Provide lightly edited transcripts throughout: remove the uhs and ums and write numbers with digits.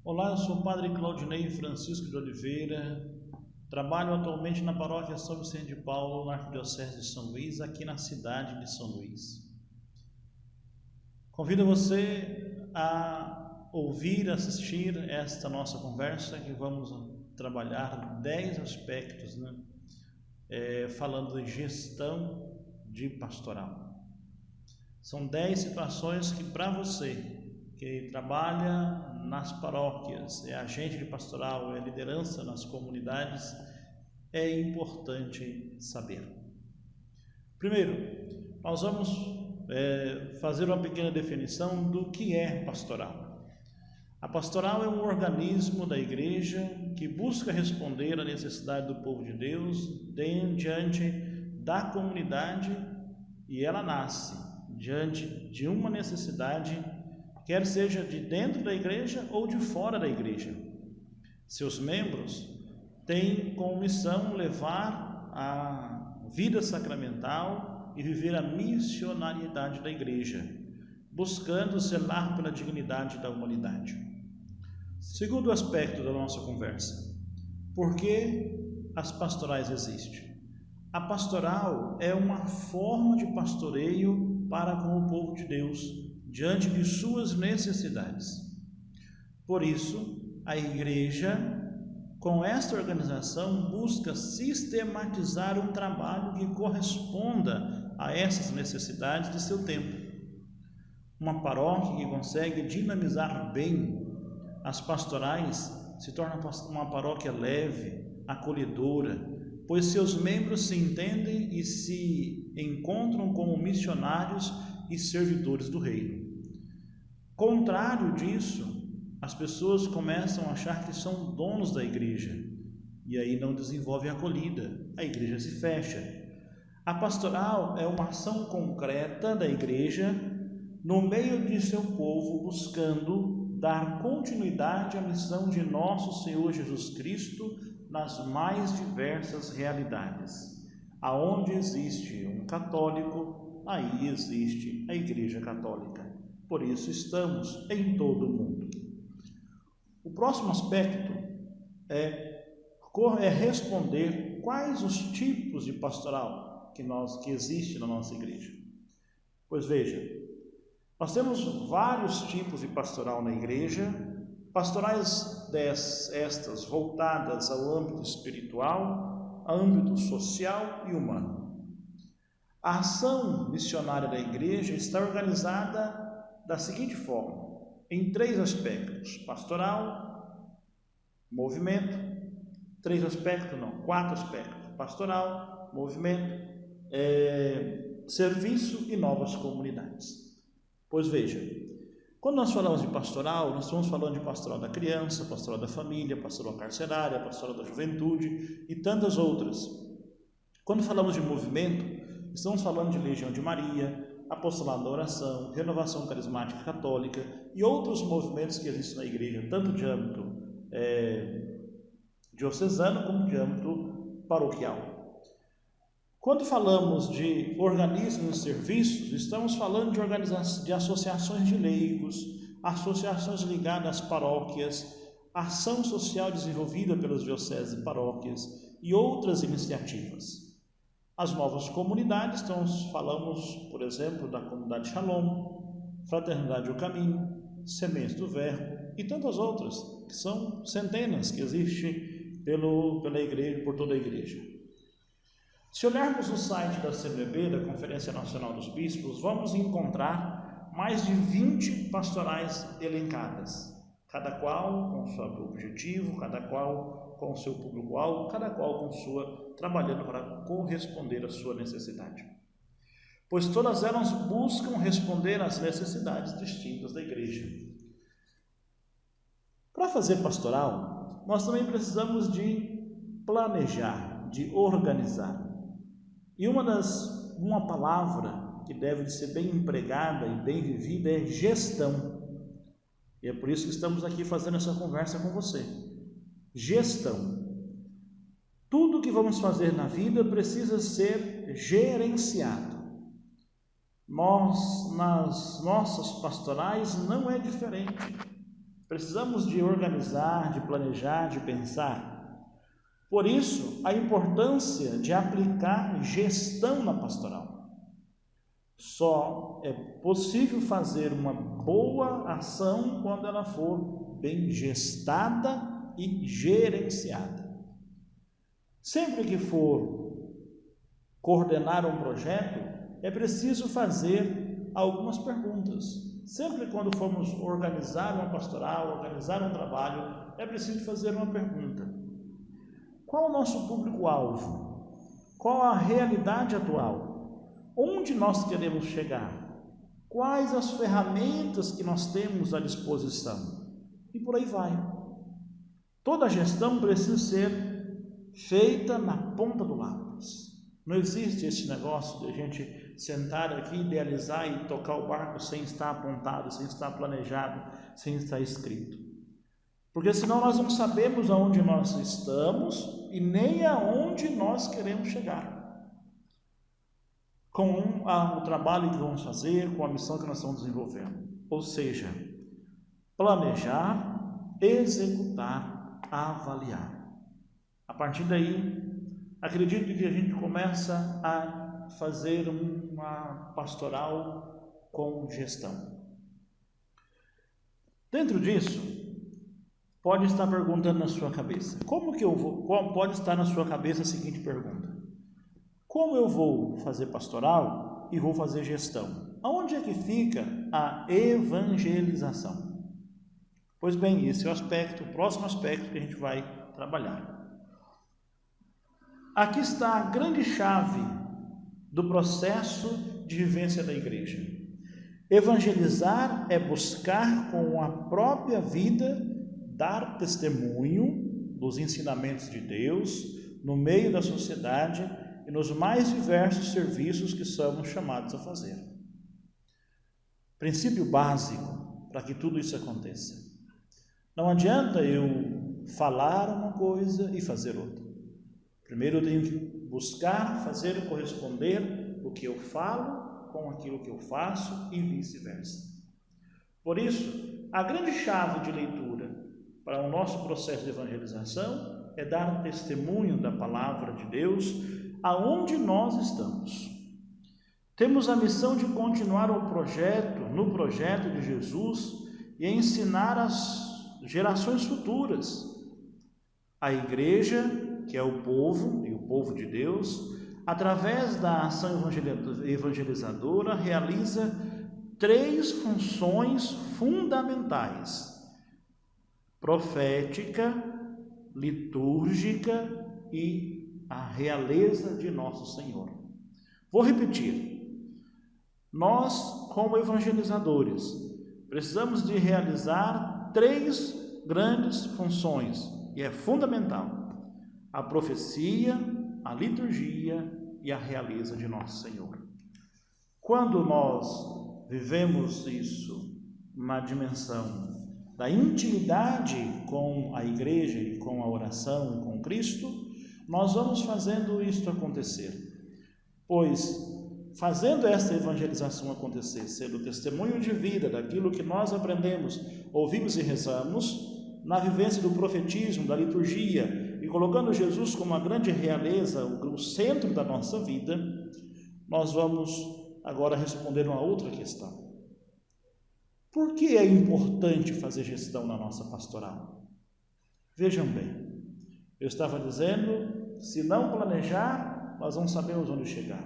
Olá, eu sou o Padre Claudinei Francisco de Oliveira, trabalho atualmente na paróquia São Vicente de Paulo, na Arquidiocese de São Luís, aqui na cidade de São Luís. Convido você a ouvir, assistir esta nossa conversa, que vamos trabalhar 10 aspectos, falando de gestão de pastoral. São 10 situações que, para você que trabalha nas paróquias, é agente de pastoral, é liderança nas comunidades, é importante saber. Primeiro, nós vamos fazer uma pequena definição do que é pastoral. A pastoral é um organismo da igreja que busca responder à necessidade do povo de Deus diante da comunidade, e ela nasce diante de uma necessidade, quer seja de dentro da igreja ou de fora da igreja. Seus membros têm como missão levar a vida sacramental e viver a missionariedade da igreja, buscando zelar pela dignidade da humanidade. Segundo aspecto da nossa conversa: por que as pastorais existem? A pastoral é uma forma de pastoreio para com o povo de Deus, diante de suas necessidades. Por isso, a igreja, com esta organização, busca sistematizar um trabalho que corresponda a essas necessidades de seu tempo. Uma paróquia que consegue dinamizar bem as pastorais se torna uma paróquia leve, acolhedora, pois seus membros se entendem e se encontram como missionários e servidores do reino. Contrário disso, as pessoas começam a achar que são donos da igreja, e aí não desenvolvem a acolhida, a igreja se fecha. A pastoral é uma ação concreta da igreja no meio de seu povo, buscando dar continuidade à missão de nosso Senhor Jesus Cristo nas mais diversas realidades. Aonde existe um católico, aí existe a Igreja Católica. Por isso estamos em todo o mundo. O próximo aspecto é responder quais os tipos de pastoral que existe na nossa igreja. Pois veja, nós temos vários tipos de pastoral na igreja, pastorais estas voltadas ao âmbito espiritual, ao âmbito social e humano. A ação missionária da igreja está organizada da seguinte forma, em 3 aspectos: pastoral, movimento, 4 aspectos: pastoral, movimento, serviço e novas comunidades. Pois veja, quando nós falamos de pastoral, nós estamos falando de pastoral da criança, pastoral da família, pastoral carcerária, pastoral da juventude e tantas outras. Quando falamos de movimento, estamos falando de Legião de Maria, Apostolado da Oração, Renovação Carismática Católica e outros movimentos que existem na igreja, tanto de âmbito diocesano como de âmbito paroquial. Quando falamos de organismos e serviços, estamos falando de associações de leigos, associações ligadas às paróquias, ação social desenvolvida pelas dioceses e paróquias e outras iniciativas. As novas comunidades, então falamos, por exemplo, da comunidade Shalom, Fraternidade do Caminho, Sementes do Verbo e tantas outras, que são centenas que existem pela igreja, por toda a igreja. Se olharmos no site da CNBB, da Conferência Nacional dos Bispos, vamos encontrar mais de 20 pastorais elencadas, cada qual com seu objetivo, cada qual com seu público-alvo, cada qual com trabalhando para corresponder à sua necessidade. Pois todas elas buscam responder às necessidades distintas da igreja. Para fazer pastoral, nós também precisamos de planejar, de organizar. E uma palavra que deve ser bem empregada e bem vivida é gestão. E é por isso que estamos aqui fazendo essa conversa com você. Gestão. Tudo que vamos fazer na vida precisa ser gerenciado. nós, nas nossas pastorais, não é diferente. Precisamos de organizar, de planejar, de pensar. Por isso, a importância de aplicar gestão na pastoral. Só é possível fazer uma boa ação quando ela for bem gestada e gerenciada. Sempre que for coordenar um projeto, é preciso fazer algumas perguntas. Sempre quando formos organizar uma pastoral, organizar um trabalho, é preciso fazer uma pergunta. Qual o nosso público-alvo? Qual a realidade atual? Onde nós queremos chegar? Quais as ferramentas que nós temos à disposição? E por aí vai. Toda gestão precisa ser feita na ponta do lápis. Não existe esse negócio de a gente sentar aqui, idealizar e tocar o barco sem estar apontado, sem estar planejado, sem estar escrito. Porque senão nós não sabemos aonde nós estamos e nem aonde nós queremos chegar. Com o trabalho que vamos fazer, com a missão que nós estamos desenvolvendo. Ou seja, planejar, executar, avaliar. A partir daí, acredito que a gente começa a fazer uma pastoral com gestão. Dentro disso, pode estar perguntando na sua cabeça, pode estar na sua cabeça a seguinte pergunta: como eu vou fazer pastoral e vou fazer gestão? Aonde é que fica a evangelização? Pois bem, esse é o próximo aspecto que a gente vai trabalhar. Aqui está a grande chave do processo de vivência da igreja. Evangelizar é buscar com a própria vida dar testemunho dos ensinamentos de Deus no meio da sociedade e nos mais diversos serviços que somos chamados a fazer. Princípio básico para que tudo isso aconteça. Não adianta eu falar uma coisa e fazer outra. Primeiro eu tenho que buscar fazer e corresponder o que eu falo com aquilo que eu faço e vice-versa. Por isso, a grande chave de leitura para o nosso processo de evangelização é dar testemunho da palavra de Deus aonde nós estamos. Temos a missão de continuar no projeto de Jesus e ensinar as gerações futuras. A igreja, que é o povo e o povo de Deus, através da ação evangelizadora, realiza 3 funções fundamentais: profética, litúrgica e a realeza de nosso Senhor. Vou repetir. Nós, como evangelizadores, precisamos de realizar 3 grandes funções, e é fundamental: a profecia, a liturgia e a realeza de nosso Senhor. Quando nós vivemos isso na dimensão da intimidade com a igreja e com a oração e com Cristo, nós vamos fazendo isto acontecer. Pois, fazendo esta evangelização acontecer, sendo testemunho de vida daquilo que nós aprendemos, ouvimos e rezamos, na vivência do profetismo, da liturgia, e colocando Jesus como a grande realeza, o centro da nossa vida, nós vamos agora responder uma outra questão. Por que é importante fazer gestão na nossa pastoral? Vejam bem, eu estava dizendo, se não planejar, nós não sabemos onde chegar.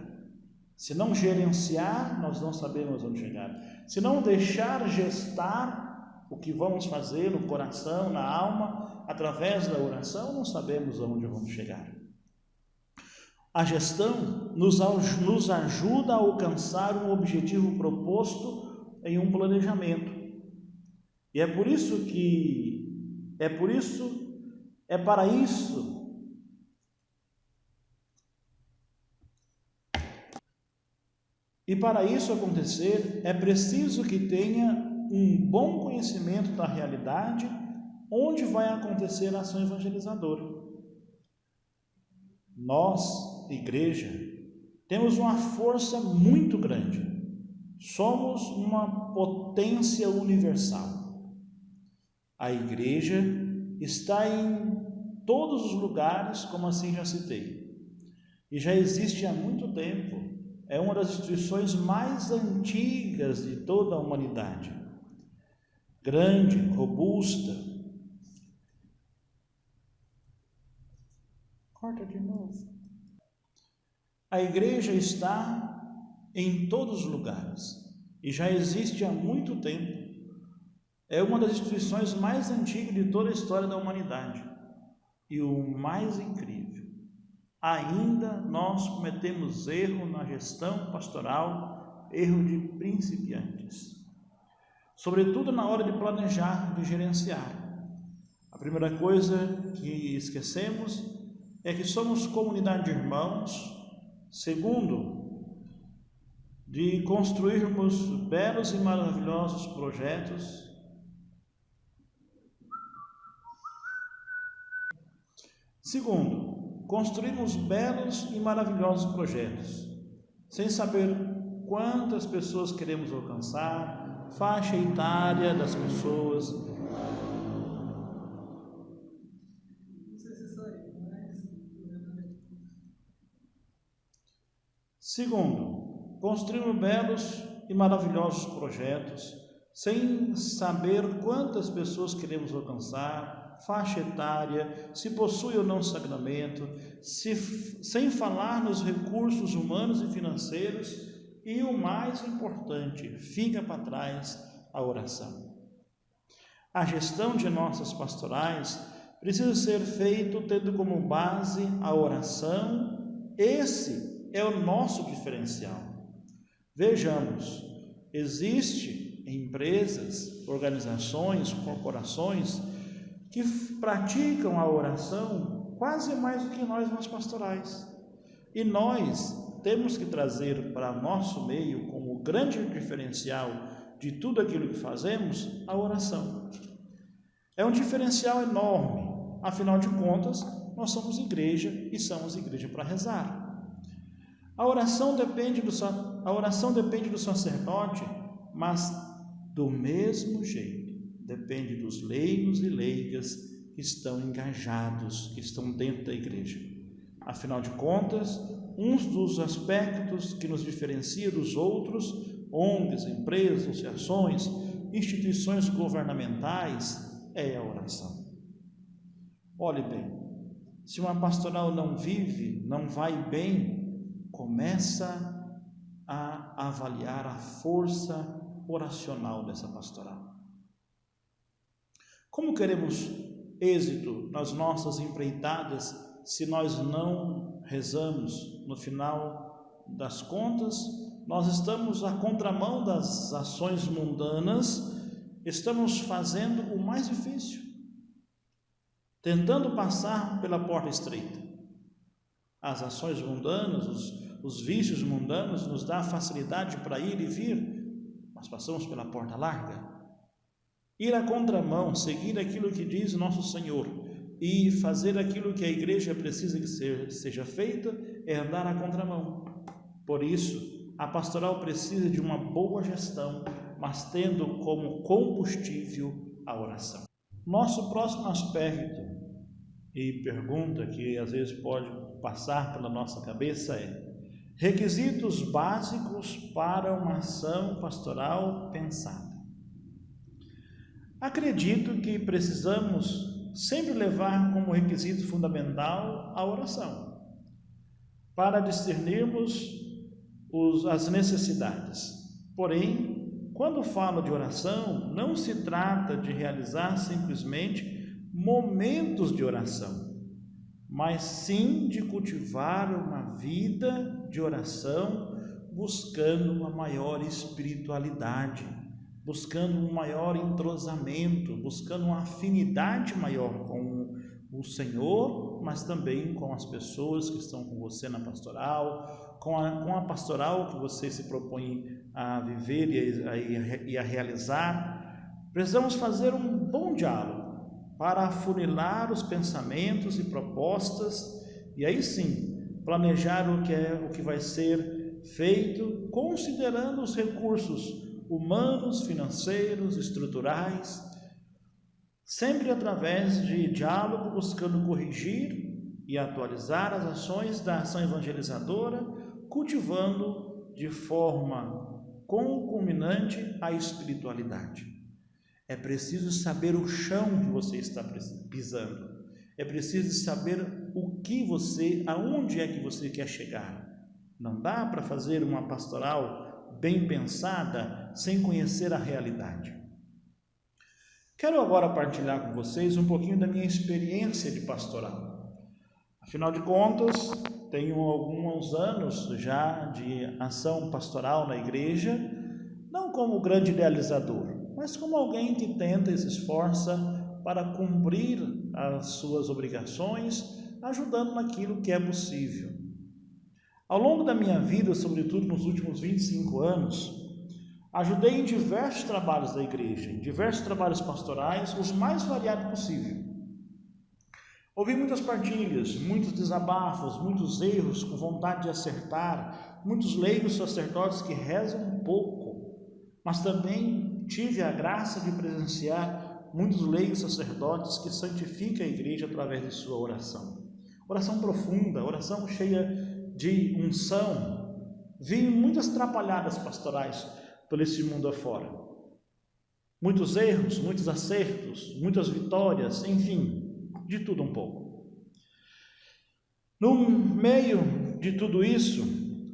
Se não gerenciar, nós não sabemos onde chegar. Se não deixar gestar o que vamos fazer no coração, na alma, através da oração, não sabemos aonde vamos chegar. A gestão nos ajuda a alcançar um objetivo proposto em um planejamento. E é para isso acontecer, é preciso que tenha um bom conhecimento da realidade onde vai acontecer a ação evangelizadora. Nós, igreja, temos uma força muito grande. Somos uma potência universal. A igreja está em todos os lugares, como assim já citei, e já existe há muito tempo. É uma das instituições mais antigas de toda a humanidade. Grande, robusta. Corta de novo. A igreja está em todos os lugares e já existe há muito tempo. É uma das instituições mais antigas de toda a história da humanidade. E o mais incrível, ainda nós cometemos erro na gestão pastoral, erro de principiantes, sobretudo na hora de planejar, de gerenciar. A primeira coisa que esquecemos é que somos comunidade de irmãos. Segundo, de construirmos belos e maravilhosos projetos. Segundo, construímos belos e maravilhosos projetos, sem saber quantas pessoas queremos alcançar, faixa etária das pessoas. Segundo, construímos belos e maravilhosos projetos, sem saber quantas pessoas queremos alcançar, faixa etária, se possui ou não sacramento, sem falar nos recursos humanos e financeiros, e o mais importante, fica para trás a oração. A gestão de nossas pastorais precisa ser feita tendo como base a oração. Esse é o nosso diferencial. Vejamos, existe empresas, organizações, corporações que praticam a oração quase mais do que nós pastorais. E nós temos que trazer para nosso meio, como grande diferencial de tudo aquilo que fazemos, a oração. É um diferencial enorme. Afinal de contas, nós somos igreja e somos igreja para rezar. A oração depende do sacerdote, mas do mesmo jeito depende dos leigos e leigas que estão engajados, que estão dentro da igreja. Afinal de contas, um dos aspectos que nos diferencia dos outros, ONGs, empresas, associações, instituições governamentais, é a oração. Olhe bem, se uma pastoral não vive, não vai bem, começa a avaliar a força oracional dessa pastoral. Como queremos êxito nas nossas empreitadas se nós não rezamos? No final das contas, nós estamos à contramão das ações mundanas, estamos fazendo o mais difícil, tentando passar pela porta estreita. As ações mundanas, os vícios mundanos nos dão facilidade para ir e vir, mas passamos pela porta larga. Ir à contramão, seguir aquilo que diz nosso Senhor e fazer aquilo que a igreja precisa que seja feita é andar à contramão. Por isso, a pastoral precisa de uma boa gestão, mas tendo como combustível a oração. Nosso próximo aspecto e pergunta que às vezes pode passar pela nossa cabeça é: requisitos básicos para uma ação pastoral pensada. Acredito que precisamos sempre levar como requisito fundamental a oração, para discernirmos as necessidades. Porém, quando falo de oração, não se trata de realizar simplesmente momentos de oração, mas sim de cultivar uma vida de oração, buscando uma maior espiritualidade, buscando um maior entrosamento, buscando uma afinidade maior com o Senhor, mas também com as pessoas que estão com você na pastoral, com a pastoral que você se propõe a viver e a realizar. Precisamos fazer um bom diálogo para afunilar os pensamentos e propostas, e aí sim planejar o que vai ser feito considerando os recursos humanos, financeiros, estruturais, sempre através de diálogo, buscando corrigir e atualizar as ações da ação evangelizadora, cultivando de forma concomitante a espiritualidade. É preciso saber o chão que você está pisando. É preciso saber aonde é que você quer chegar. Não dá para fazer uma pastoral bem pensada sem conhecer a realidade. Quero agora partilhar com vocês um pouquinho da minha experiência de pastoral. Afinal de contas, tenho alguns anos já de ação pastoral na igreja, não como grande idealizador, mas como alguém que tenta e se esforça para cumprir as suas obrigações, ajudando naquilo que é possível. Ao longo da minha vida, sobretudo nos últimos 25 anos, ajudei em diversos trabalhos da igreja, em diversos trabalhos pastorais, os mais variados possível. Ouvi muitas partilhas, muitos desabafos, muitos erros com vontade de acertar, muitos leigos sacerdotes que rezam um pouco, mas também tive a graça de presenciar muitos leigos sacerdotes que santificam a igreja através de sua oração. Oração profunda, oração cheia de unção. Vi muitas atrapalhadas pastorais por esse mundo afora. Muitos erros, muitos acertos, muitas vitórias, enfim, de tudo um pouco. No meio de tudo isso,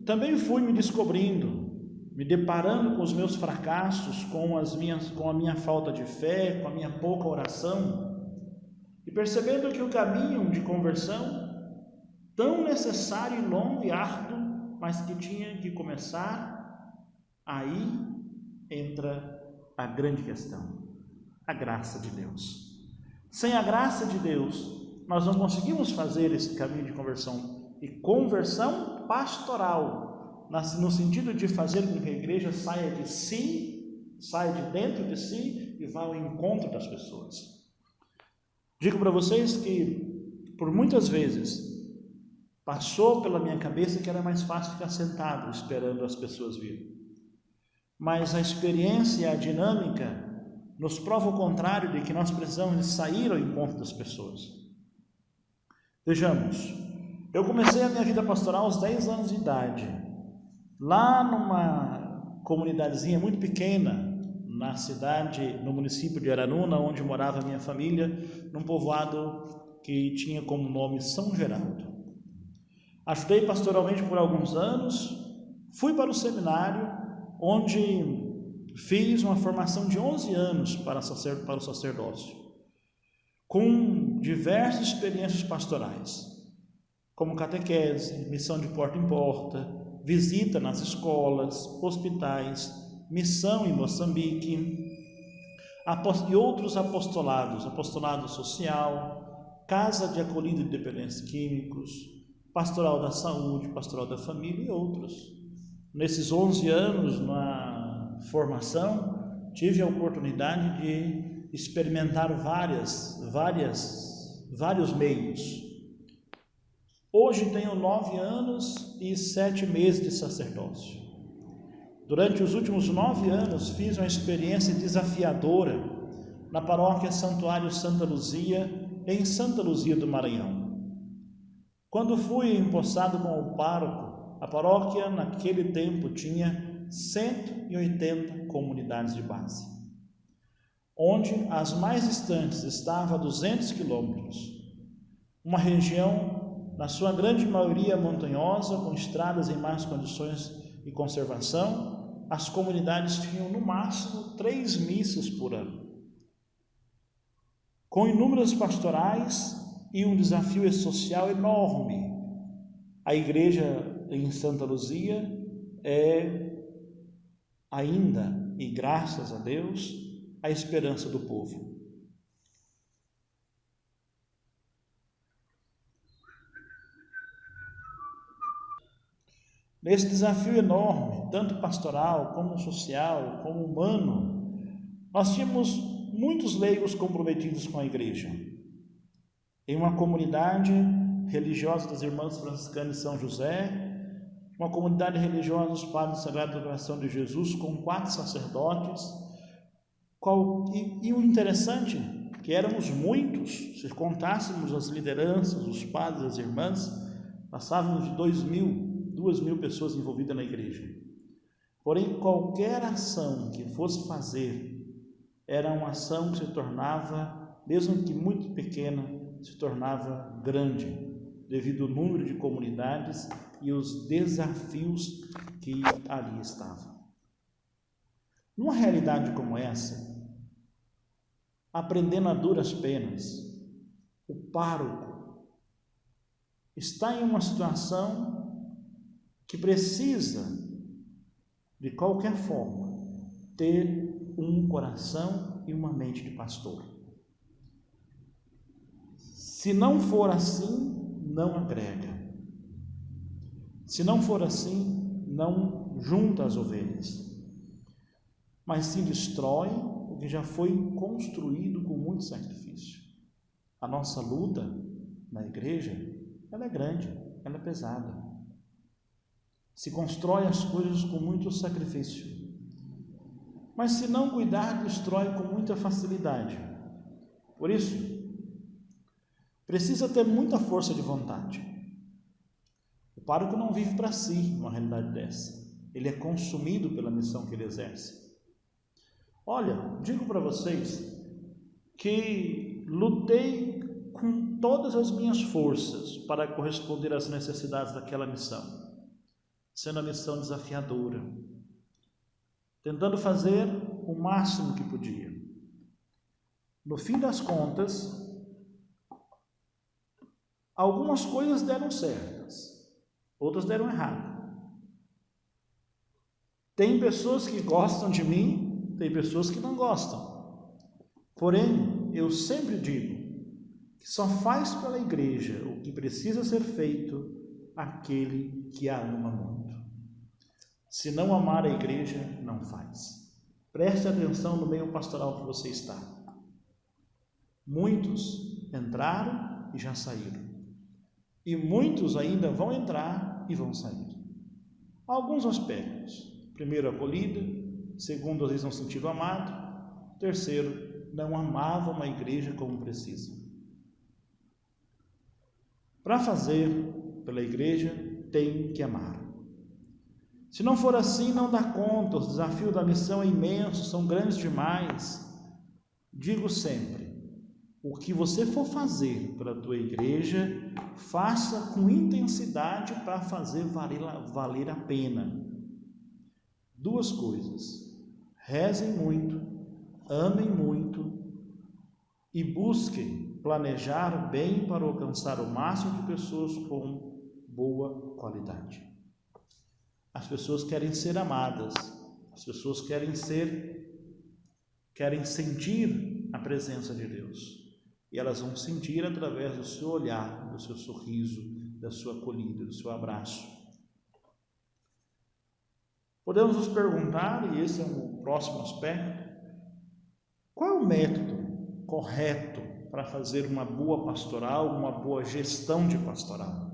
também fui me descobrindo, me deparando com os meus fracassos, com a minha falta de fé, com a minha pouca oração, e percebendo que o caminho de conversão, tão necessário e longo e árduo, mas que tinha que começar, aí entra a grande questão, a graça de Deus. Sem a graça de Deus, nós não conseguimos fazer esse caminho de conversão, e conversão pastoral, no sentido de fazer com que a igreja saia de si, saia de dentro de si e vá ao encontro das pessoas. Digo para vocês que, por muitas vezes, passou pela minha cabeça que era mais fácil ficar sentado esperando as pessoas virem. Mas a experiência e a dinâmica nos prova o contrário, de que nós precisamos sair ao encontro das pessoas. Vejamos, eu comecei a minha vida pastoral aos 10 anos de idade, lá numa comunidadezinha muito pequena, na cidade, no município de Aranuna, onde morava a minha família, num povoado que tinha como nome São Geraldo. Ajudei pastoralmente por alguns anos, fui para o seminário, onde fiz uma formação de 11 anos para o sacerdócio, com diversas experiências pastorais, como catequese, missão de porta em porta, visita nas escolas, hospitais, missão em Moçambique, e outros apostolados, apostolado social, casa de acolhida de dependentes químicos, pastoral da saúde, pastoral da família e outros. Nesses 11 anos, na formação, tive a oportunidade de experimentar vários meios. Hoje tenho 9 anos e 7 meses de sacerdócio. Durante os últimos 9 anos, fiz uma experiência desafiadora na paróquia Santuário Santa Luzia, em Santa Luzia do Maranhão. Quando fui empossado como pároco, a paróquia naquele tempo tinha 180 comunidades de base, onde as mais distantes estavam a 200 quilômetros, uma região, na sua grande maioria, montanhosa, com estradas em más condições de conservação. As comunidades tinham no máximo 3 missas por ano, com inúmeras pastorais e um desafio social enorme. A igreja em Santa Luzia é ainda, e graças a Deus, a esperança do povo. Nesse desafio enorme, tanto pastoral, como social, como humano, nós tínhamos muitos leigos comprometidos com a igreja. Em uma comunidade religiosa das Irmãs Franciscanas de São José, uma comunidade religiosa dos Padres do Sagrado Coração de Jesus, com 4 sacerdotes. E o interessante é que éramos muitos, se contássemos as lideranças, os padres, as irmãs, passávamos de 2.000 pessoas envolvidas na igreja. Porém, qualquer ação que fosse fazer era uma ação que se tornava, mesmo que muito pequena, se tornava grande, devido ao número de comunidades e os desafios que ali estavam. Numa realidade como essa, aprendendo a duras penas, o pároco está em uma situação que precisa, de qualquer forma, ter um coração e uma mente de pastor. Se não for assim, não agrega. Se não for assim, não junta as ovelhas, mas se destrói o que já foi construído com muito sacrifício. A nossa luta na igreja, ela é grande, ela é pesada. Se constrói as coisas com muito sacrifício, mas se não cuidar, destrói com muita facilidade. Por isso, precisa ter muita força de vontade. O pároco não vive para si numa realidade dessa. Ele é consumido pela missão que ele exerce. Olha, digo para vocês que lutei com todas as minhas forças para corresponder às necessidades daquela missão, sendo a missão desafiadora, tentando fazer o máximo que podia. No fim das contas, algumas coisas deram certas, outras deram errado. Tem pessoas que gostam de mim, tem pessoas que não gostam. Porém, eu sempre digo que só faz pela igreja o que precisa ser feito aquele que a ama muito. Se não amar a igreja, não faz. Preste atenção no meio pastoral que você está. Muitos entraram e já saíram. E muitos ainda vão entrar e vão sair. Alguns aspectos. Primeiro, acolhida. Segundo, às vezes não sentiram amado. Terceiro, não amavam a igreja como precisa. Para fazer pela igreja, tem que amar. Se não for assim, não dá conta. Os desafios da missão é imenso, são grandes demais. Digo sempre, o que você for fazer para a tua igreja, faça com intensidade para fazer valer a pena. 2 coisas: rezem muito, amem muito e busquem planejar bem para alcançar o máximo de pessoas com boa qualidade. As pessoas querem ser amadas, as pessoas querem sentir a presença de Deus. E elas vão sentir através do seu olhar, do seu sorriso, da sua acolhida, do seu abraço. Podemos nos perguntar, e esse é um próximo aspecto, qual é o método correto para fazer uma boa pastoral, uma boa gestão de pastoral?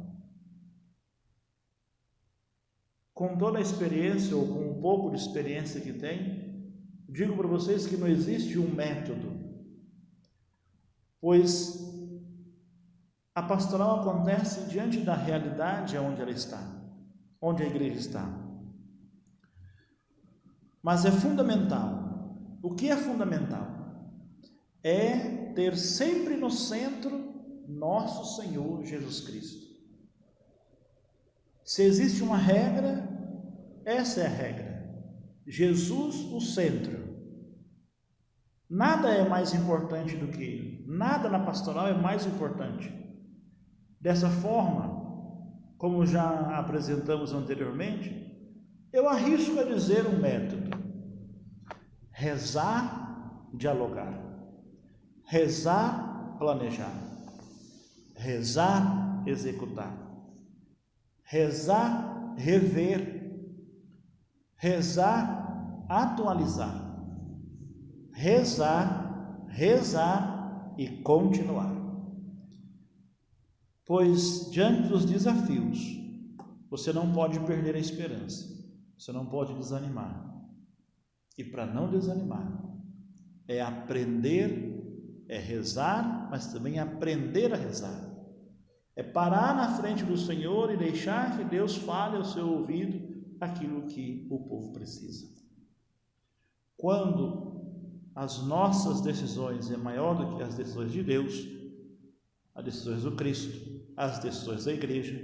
Com toda a experiência, ou com um pouco de experiência que tem, digo para vocês que não existe um método, pois a pastoral acontece diante da realidade onde ela está, onde a igreja está. Mas é fundamental. O que é fundamental? É ter sempre no centro nosso Senhor Jesus Cristo. Se existe uma regra, essa é a regra. Jesus, o centro. Nada é mais importante do que Ele. Nada na pastoral é mais importante. Dessa forma, como já apresentamos anteriormente, eu arrisco a dizer um método: rezar, dialogar. Rezar, planejar. Rezar, executar. Rezar, rever. Rezar, atualizar. Rezar e continuar. Pois diante dos desafios, você não pode perder a esperança, você não pode desanimar. E para não desanimar, é aprender, é rezar, mas também aprender a rezar. É parar na frente do Senhor e deixar que Deus fale ao seu ouvido aquilo que o povo precisa. Quando as nossas decisões é maior do que as decisões de Deus, as decisões do Cristo, as decisões da igreja,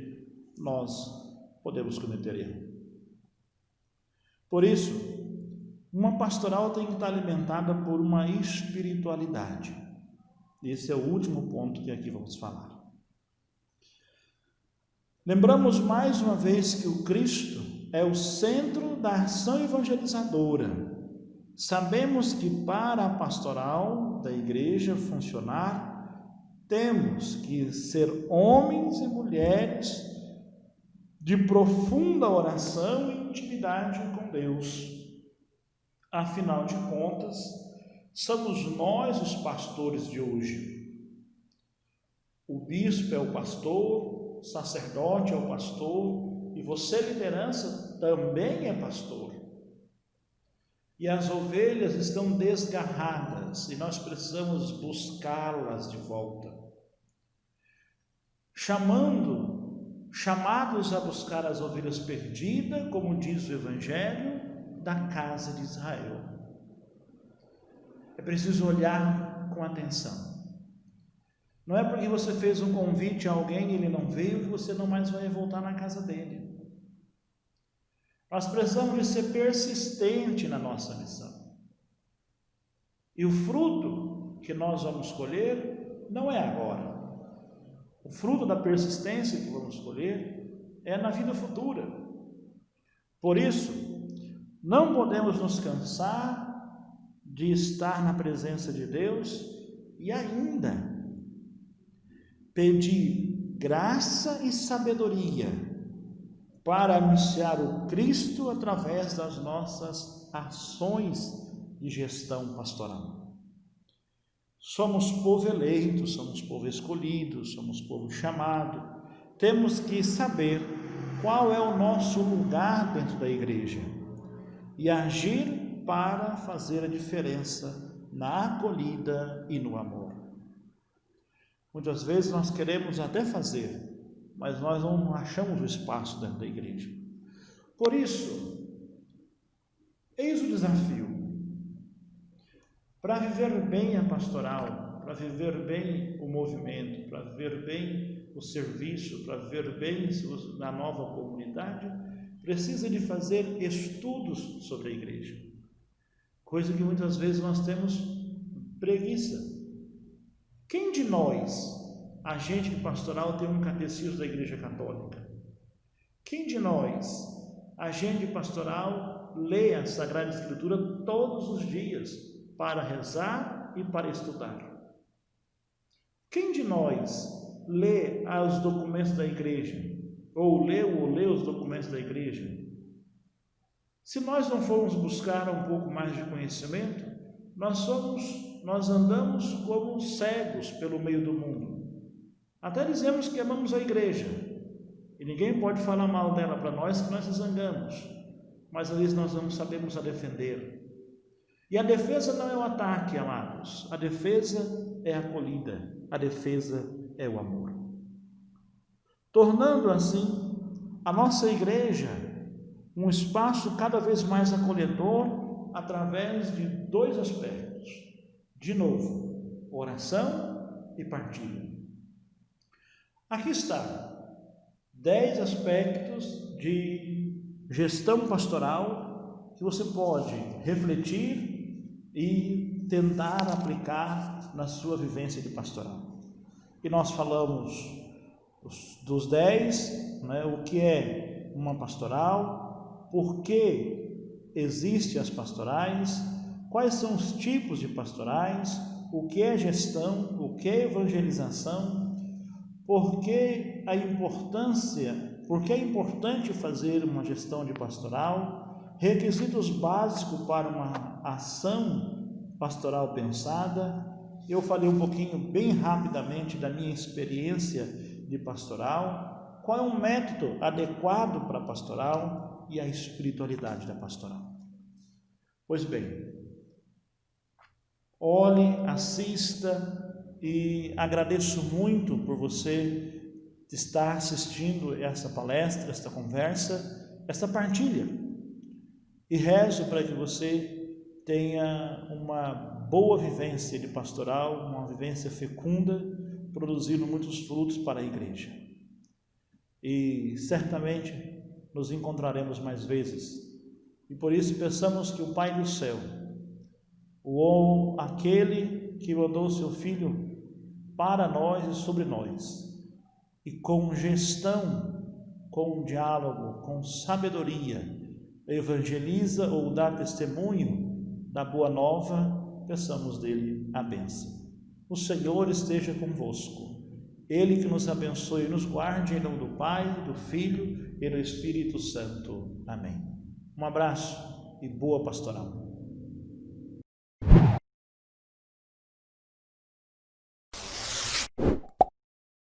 nós podemos cometer erro. Por isso, uma pastoral tem que estar alimentada por uma espiritualidade. Esse é o último ponto que aqui vamos falar. Lembramos mais uma vez que o Cristo é o centro da ação evangelizadora. Sabemos que para a pastoral da igreja funcionar, temos que ser homens e mulheres de profunda oração e intimidade com Deus. Afinal de contas, somos nós os pastores de hoje. O bispo é o pastor, o sacerdote é o pastor, e você, liderança, também é pastor. E as ovelhas estão desgarradas, e nós precisamos buscá-las de volta. Chamados a buscar as ovelhas perdidas, como diz o Evangelho, da casa de Israel. É preciso olhar com atenção. Não é porque você fez um convite a alguém e ele não veio que você não mais vai voltar na casa dele. Nós precisamos de ser persistente na nossa missão. E o fruto que nós vamos colher não é agora. O fruto da persistência que vamos colher é na vida futura. Por isso, não podemos nos cansar de estar na presença de Deus e ainda pedir graça e sabedoria para anunciar o Cristo através das nossas ações de gestão pastoral. Somos povo eleito, somos povo escolhido, somos povo chamado. Temos que saber qual é o nosso lugar dentro da igreja e agir para fazer a diferença na acolhida e no amor. Muitas vezes nós queremos até fazer, mas nós não achamos o espaço dentro da igreja. Por isso, eis o desafio. Para viver bem a pastoral, para viver bem o movimento, para viver bem o serviço, para viver bem na nova comunidade, precisa de fazer estudos sobre a igreja. Coisa que muitas vezes nós temos preguiça. Quem de nós, agente de pastoral, tem um catecismo da Igreja Católica? Quem de nós, agente de pastoral, lê a Sagrada Escritura todos os dias para rezar e para estudar? Quem de nós lê os documentos da igreja? Ou lê os documentos da igreja? Se nós não formos buscar um pouco mais de conhecimento, nós andamos como cegos pelo meio do mundo. Até dizemos que amamos a igreja, e ninguém pode falar mal dela para nós, que nós nos zangamos, mas às vezes nós não sabemos a defender. E a defesa não é o ataque, amados, a defesa é a acolhida, a defesa é o amor. Tornando assim a nossa igreja um espaço cada vez mais acolhedor através de dois aspectos. De novo, oração e partilha. Aqui está 10 aspectos de gestão pastoral que você pode refletir e tentar aplicar na sua vivência de pastoral. E nós falamos dos 10, o que é uma pastoral, por que existem as pastorais, quais são os tipos de pastorais, o que é gestão, o que é evangelização, por que é importante fazer uma gestão de pastoral, requisitos básicos para uma ação pastoral pensada. Eu falei um pouquinho, bem rapidamente, da minha experiência de pastoral, qual é um método adequado para a pastoral e a espiritualidade da pastoral. Pois bem, olhe, assista e agradeço muito por você estar assistindo essa palestra, esta conversa, esta partilha. E rezo para que você tenha uma boa vivência de pastoral, uma vivência fecunda, produzindo muitos frutos para a igreja. E certamente nos encontraremos mais vezes. E por isso peçamos que o Pai do céu, aquele que mandou seu Filho para nós e sobre nós, e com gestão, com diálogo, com sabedoria, evangeliza ou dá testemunho da boa nova, peçamos dele a bênção. O Senhor esteja convosco. Ele que nos abençoe e nos guarde, em nome do Pai, do Filho e do Espírito Santo. Amém. Um abraço e boa pastoral.